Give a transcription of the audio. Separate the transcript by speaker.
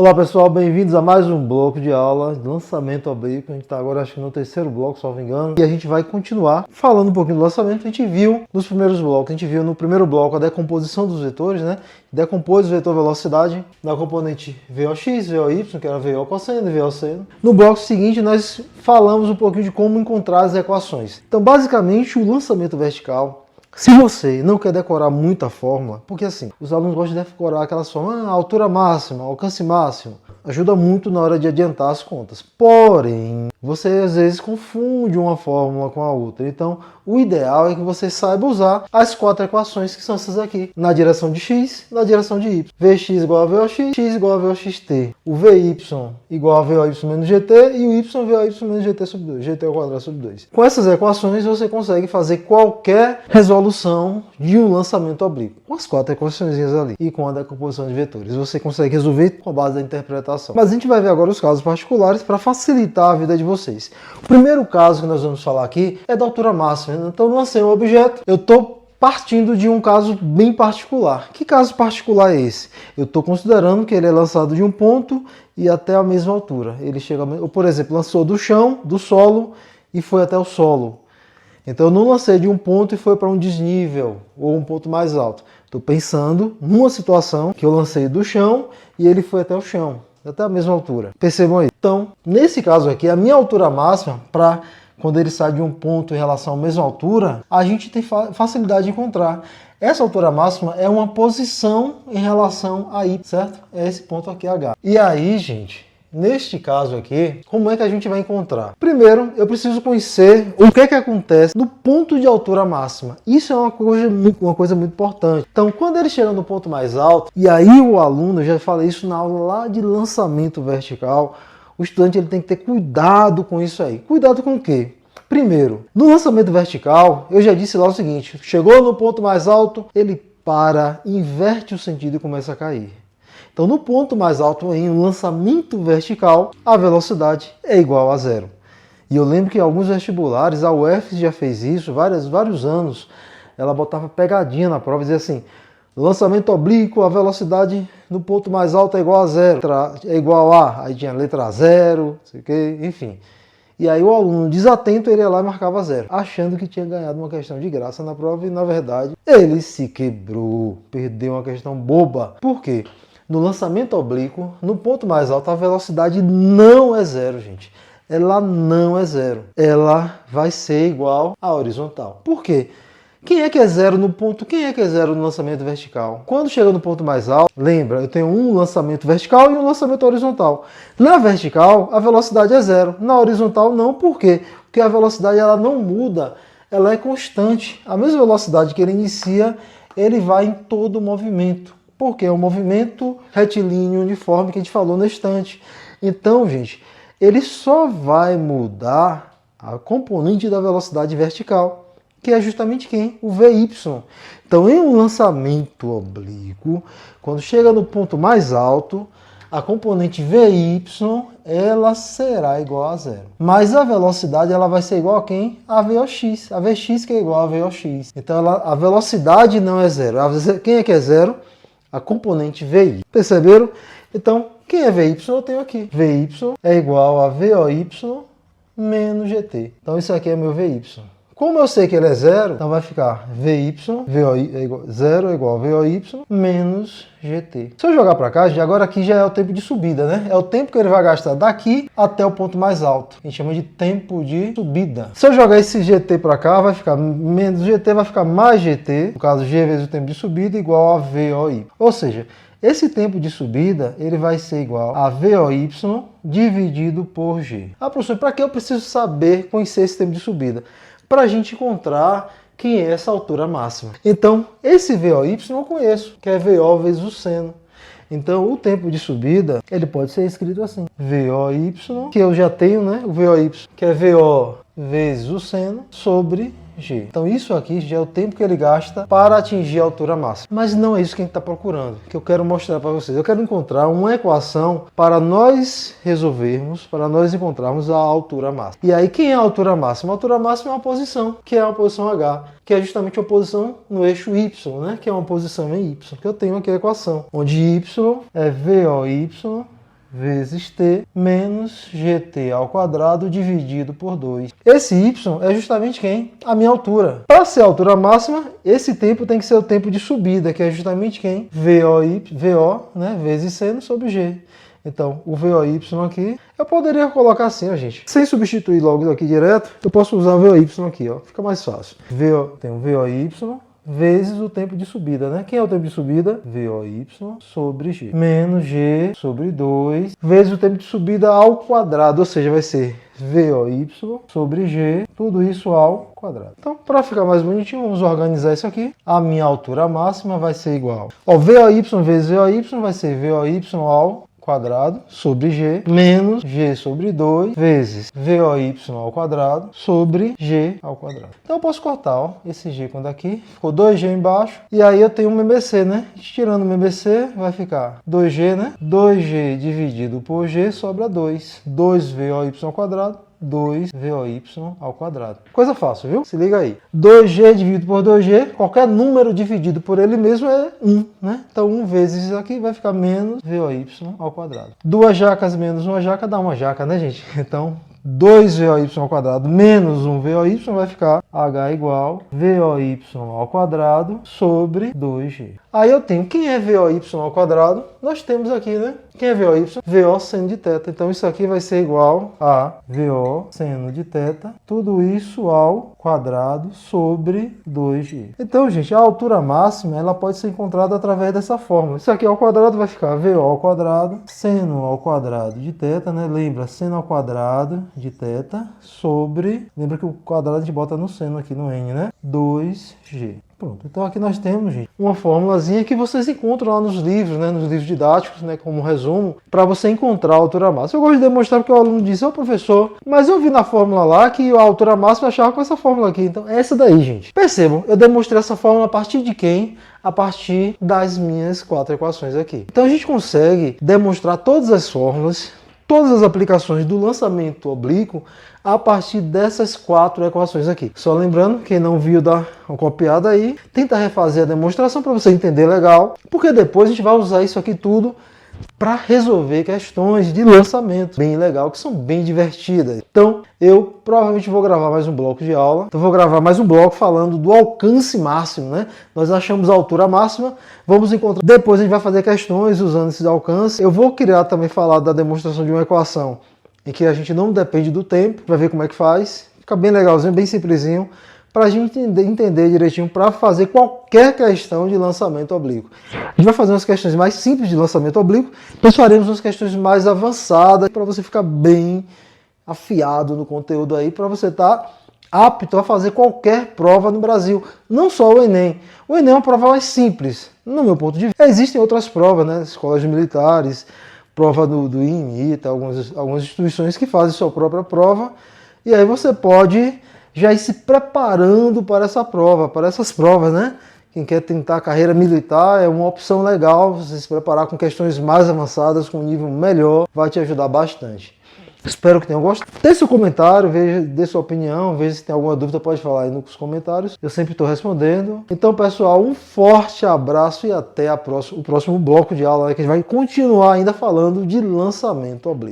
Speaker 1: Olá pessoal, bem-vindos a mais um bloco de aula de lançamento oblíquo. A gente está agora acho que no terceiro bloco, se não me engano, e a gente vai continuar falando um pouquinho do lançamento. A gente viu nos primeiros blocos, a gente viu no primeiro bloco a decomposição dos vetores, né? Decompôs o vetor velocidade da componente VOX, VOY, que era VO cosseno e VO seno. No bloco seguinte nós falamos um pouquinho de como encontrar as equações. Então basicamente o lançamento vertical, se você não quer decorar muita fórmula, porque assim, os alunos gostam de decorar aquelas fórmulas, altura máxima, alcance máximo, ajuda muito na hora de adiantar as contas. Porém, você às vezes confunde uma fórmula com a outra. Então, o ideal é que você saiba usar as quatro equações que são essas aqui, na direção de x, na direção de y. Vx igual a VOX, x igual a VOXT. O Vy igual a VOY menos GT e o y VOY menos GT sobre 2, GT ao quadrado sobre 2. Com essas equações você consegue fazer qualquer resolução de um lançamento oblíquo. Com as quatro equações ali e com a decomposição de vetores. Você consegue resolver com base da interpretação. Mas a gente vai ver agora os casos particulares para facilitar a vida de vocês. O primeiro caso que nós vamos falar aqui é da altura máxima. Então eu lancei um objeto, eu estou partindo de um caso bem particular. Que caso particular é esse? Eu estou considerando que ele é lançado de um ponto e até a mesma altura. Ele chega, por exemplo, lançou do chão, do solo e foi até o solo. Então eu não lancei de um ponto e foi para um desnível ou um ponto mais alto. Estou pensando numa situação que eu lancei do chão e ele foi até o chão, até a mesma altura. Percebam aí. Então, nesse caso aqui, a minha altura máxima, para quando ele sai de um ponto em relação à mesma altura, a gente tem facilidade de encontrar. Essa altura máxima é uma posição em relação a y, certo? É esse ponto aqui, H. E aí, gente, neste caso aqui, como é que a gente vai encontrar? Primeiro, eu preciso conhecer o que é que acontece no ponto de altura máxima. Isso é uma coisa muito importante. Então, quando ele chega no ponto mais alto, e aí o aluno, eu já falei isso na aula lá de lançamento vertical, o estudante ele tem que ter cuidado com isso aí. Cuidado com o quê? Primeiro, no lançamento vertical, eu já disse lá o seguinte, chegou no ponto mais alto, ele para, inverte o sentido e começa a cair. Então, no ponto mais alto em um lançamento vertical, a velocidade é igual a zero. E eu lembro que em alguns vestibulares, a UF já fez isso, vários anos, ela botava pegadinha na prova e dizia assim, lançamento oblíquo, a velocidade no ponto mais alto é igual a zero, é igual a, aí tinha a letra zero, sei o que, enfim. E aí o aluno desatento, ele ia lá e marcava zero, achando que tinha ganhado uma questão de graça na prova e na verdade ele se quebrou, perdeu uma questão boba. Por quê? No lançamento oblíquo, no ponto mais alto, a velocidade não é zero, gente. Ela não é zero. Ela vai ser igual à horizontal. Por quê? Quem é que é zero no ponto? Quem é que é zero no lançamento vertical? Quando chega no ponto mais alto, lembra, eu tenho um lançamento vertical e um lançamento horizontal. Na vertical, a velocidade é zero. Na horizontal, não. Por quê? Porque a velocidade ela não muda. Ela é constante. A mesma velocidade que ele inicia, ele vai em todo o movimento. Porque é um movimento retilíneo uniforme que a gente falou na estante. Então, gente, ele só vai mudar a componente da velocidade vertical, que é justamente quem? O Vy. Então, em um lançamento oblíquo, quando chega no ponto mais alto, a componente Vy ela será igual a zero. Mas a velocidade ela vai ser igual a quem? A Vx. A Vx que é igual a Vx. Então, a velocidade não é zero. Quem é que é zero? A componente Vy. Perceberam? Então, quem é Vy eu tenho aqui. Vy é igual a VOY menos GT. Então, isso aqui é meu Vy. Como eu sei que ele é zero, então vai ficar Vy, VOY é igual, zero é igual a VOY menos GT. Se eu jogar para cá, agora aqui já é o tempo de subida, né? É o tempo que ele vai gastar daqui até o ponto mais alto. A gente chama de tempo de subida. Se eu jogar esse GT para cá, vai ficar menos GT, vai ficar mais GT. No caso, G vezes o tempo de subida igual a VOY. Ou seja, esse tempo de subida ele vai ser igual a VOY dividido por G. Ah, professor, para que eu preciso saber, conhecer esse tempo de subida? Para a gente encontrar quem é essa altura máxima. Então, esse VOY eu conheço, que é VO vezes o seno. Então, o tempo de subida, ele pode ser escrito assim. VOY, que eu já tenho, né? O VOY, que é VO vezes o seno, sobre G. Então, isso aqui já é o tempo que ele gasta para atingir a altura máxima. Mas não é isso que a gente está procurando, que eu quero mostrar para vocês. Eu quero encontrar uma equação para nós resolvermos, para nós encontrarmos a altura máxima. E aí, quem é a altura máxima? A altura máxima é uma posição, que é a posição H, que é justamente a posição no eixo Y, né? Que é uma posição em Y, que eu tenho aqui a equação, onde Y é VOY vezes t menos gt ao quadrado dividido por 2. Esse y é justamente quem? A minha altura. Para ser a altura máxima, esse tempo tem que ser o tempo de subida, que é justamente quem? VO, né, vezes seno sobre g. Então, o VOY aqui, eu poderia colocar assim, ó, gente. Sem substituir logo aqui direto, eu posso usar o VOY aqui, ó. Fica mais fácil. Tem o VOY vezes o tempo de subida, né? Quem é o tempo de subida? VOY sobre G. Menos G sobre 2 vezes o tempo de subida ao quadrado, ou seja, vai ser VOY sobre G, tudo isso ao quadrado. Então, para ficar mais bonitinho, vamos organizar isso aqui. A minha altura máxima vai ser igual. Ó, VOY vezes VOY vai ser VOY ao quadrado sobre G menos G sobre 2 vezes VOY ao quadrado sobre G ao quadrado. Então eu posso cortar, ó, esse G quando aqui, ficou 2G embaixo, e aí eu tenho um MBC, né? Tirando o MBC vai ficar 2G, né? 2G dividido por G sobra 2. 2VOY ao quadrado 2VOY ao quadrado. Coisa fácil, viu? Se liga aí. 2G dividido por 2G, qualquer número dividido por ele mesmo é 1, né? Então 1 vezes isso aqui vai ficar menos VOY ao quadrado. 2 jacas menos 1 jaca dá 1 jaca, né, gente? Então 2VOY ao quadrado menos 1VOY vai ficar H igual VOY ao quadrado sobre 2G. Aí eu tenho, quem é VOY ao quadrado? Nós temos aqui, né? Quem é VOY? VO seno de θ. Então isso aqui vai ser igual a VO seno de θ, tudo isso ao quadrado sobre 2G. Então, gente, a altura máxima ela pode ser encontrada através dessa fórmula. Isso aqui ao quadrado vai ficar VO ao quadrado, seno ao quadrado de θ, né? Lembra, seno ao quadrado de θ sobre, lembra que o quadrado a gente bota no seno aqui no N, né? 2G. Pronto, então aqui nós temos, gente, uma formulazinha que vocês encontram lá nos livros, né, nos livros didáticos, né, como resumo, para você encontrar a altura máxima. Eu gosto de demonstrar porque o aluno disse, ô professor, mas eu vi na fórmula lá que a altura máxima achava com essa fórmula aqui. Então, é essa daí, gente. Percebam, eu demonstrei essa fórmula a partir de quem? A partir das minhas 4 equações aqui. Então, a gente consegue demonstrar todas as fórmulas, todas as aplicações do lançamento oblíquo a partir dessas 4 equações aqui. Só lembrando, quem não viu, dá uma copiada aí, tenta refazer a demonstração para você entender legal, porque depois a gente vai usar isso aqui tudo para resolver questões de lançamento bem legal, que são bem divertidas. Então, eu provavelmente vou gravar mais um bloco de aula. Então, vou gravar mais um bloco falando do alcance máximo, né? Nós achamos a altura máxima, vamos encontrar. Depois a gente vai fazer questões usando esses alcances. Eu vou criar também falar da demonstração de uma equação em que a gente não depende do tempo, vai ver como é que faz. Fica bem legalzinho, bem simplesinho, para a gente entender direitinho para fazer qualquer questão de lançamento oblíquo. A gente vai fazer umas questões mais simples de lançamento oblíquo, depois faremos umas questões mais avançadas para você ficar bem afiado no conteúdo aí, para você estar apto a fazer qualquer prova no Brasil, não só o Enem. O Enem é uma prova mais simples, no meu ponto de vista. Existem outras provas, né, escolas militares, prova do INITA, algumas instituições que fazem sua própria prova, e aí você pode já ir se preparando para essa prova, para essas provas, né? Quem quer tentar a carreira militar é uma opção legal, você se preparar com questões mais avançadas, com um nível melhor, vai te ajudar bastante. Espero que tenham gostado. Dê seu comentário, dê sua opinião, veja se tem alguma dúvida, pode falar aí nos comentários. Eu sempre estou respondendo. Então, pessoal, um forte abraço e até o próximo bloco de aula, né, que a gente vai continuar ainda falando de lançamento oblíquo.